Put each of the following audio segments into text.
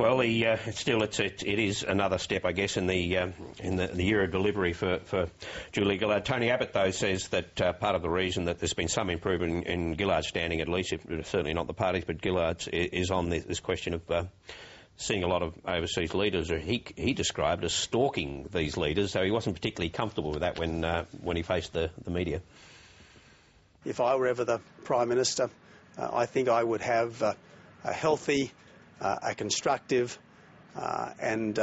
Well, it is another step, I guess, in the year of delivery for Julia Gillard. Tony Abbott, though, says that part of the reason that there's been some improvement in Gillard's standing, at least, certainly not the parties, but Gillard's, is on this question of seeing a lot of overseas leaders, or he described as stalking these leaders, so he wasn't particularly comfortable with that when he faced the media. If I were ever the Prime Minister, I think I would have a healthy, a constructive and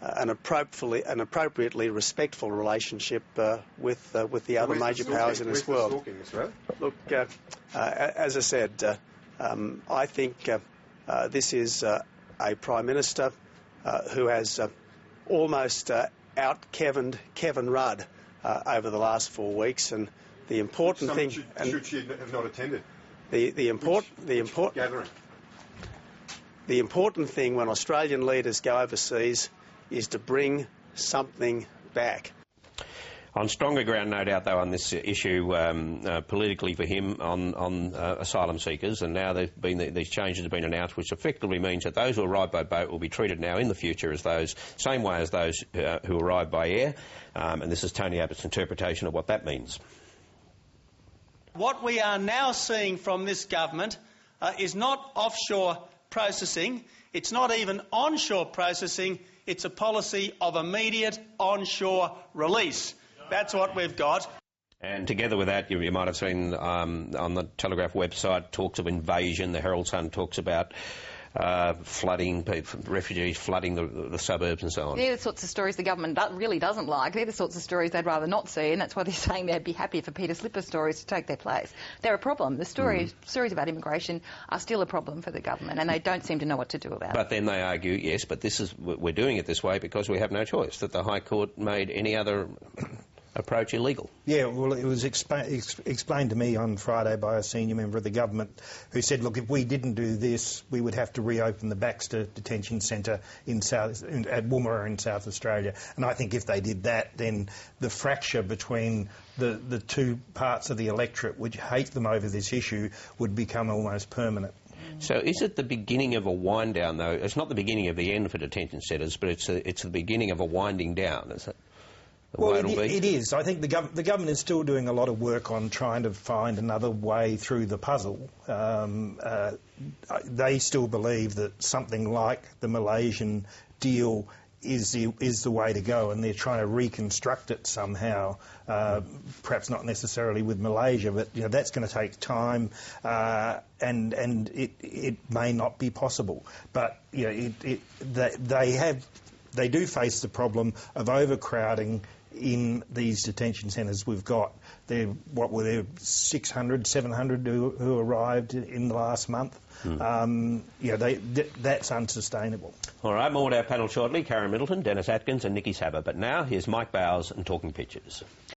an appropriately respectful relationship with the other major powers in this world. Look, as I said, I think this is a Prime Minister who has almost out-Kevined Kevin Rudd over the last 4 weeks, and the important thing... Should she have not attended? The important thing when Australian leaders go overseas is to bring something back. On stronger ground, no doubt, though, on this issue politically for him on asylum seekers, and now these changes have been announced, which effectively means that those who arrive by boat will be treated now in the future as those, same way as those who arrive by air, and this is Tony Abbott's interpretation of what that means. What we are now seeing from this government is not offshore processing, it's not even onshore processing, it's a policy of immediate onshore release. That's what we've got. And together with that, you might have seen on the Telegraph website talks of invasion. The Herald Sun talks about flooding, refugees flooding the suburbs and so on. They're the sorts of stories the government really doesn't like. They're the sorts of stories they'd rather not see, and that's why they're saying they'd be happy for Peter Slipper stories to take their place. They're a problem. The stories about immigration are still a problem for the government, and they don't seem to know what to do about it. But then they argue, yes, but we're doing it this way because we have no choice, that the High Court made any other approach illegal. Yeah, well, it was explained to me on Friday by a senior member of the government who said, look, if we didn't do this, we would have to reopen the Baxter Detention Centre at Woomera in South Australia. And I think if they did that, then the fracture between the two parts of the electorate which hate them over this issue would become almost permanent. So is it the beginning of a wind down, though? It's not the beginning of the end for detention centres, but it's the beginning of a winding down, is it? Well, it is. I think the government is still doing a lot of work on trying to find another way through the puzzle. They still believe that something like the Malaysian deal is the way to go, and they're trying to reconstruct it somehow. Perhaps not necessarily with Malaysia, but that's going to take time, and it may not be possible. But they do face the problem of overcrowding in these detention centres we've got. What were there, 600, 700 who arrived in the last month? That's unsustainable. All right, more with our panel shortly. Karen Middleton, Dennis Atkins and Nikki Saber. But now, here's Mike Bowers and Talking Pictures.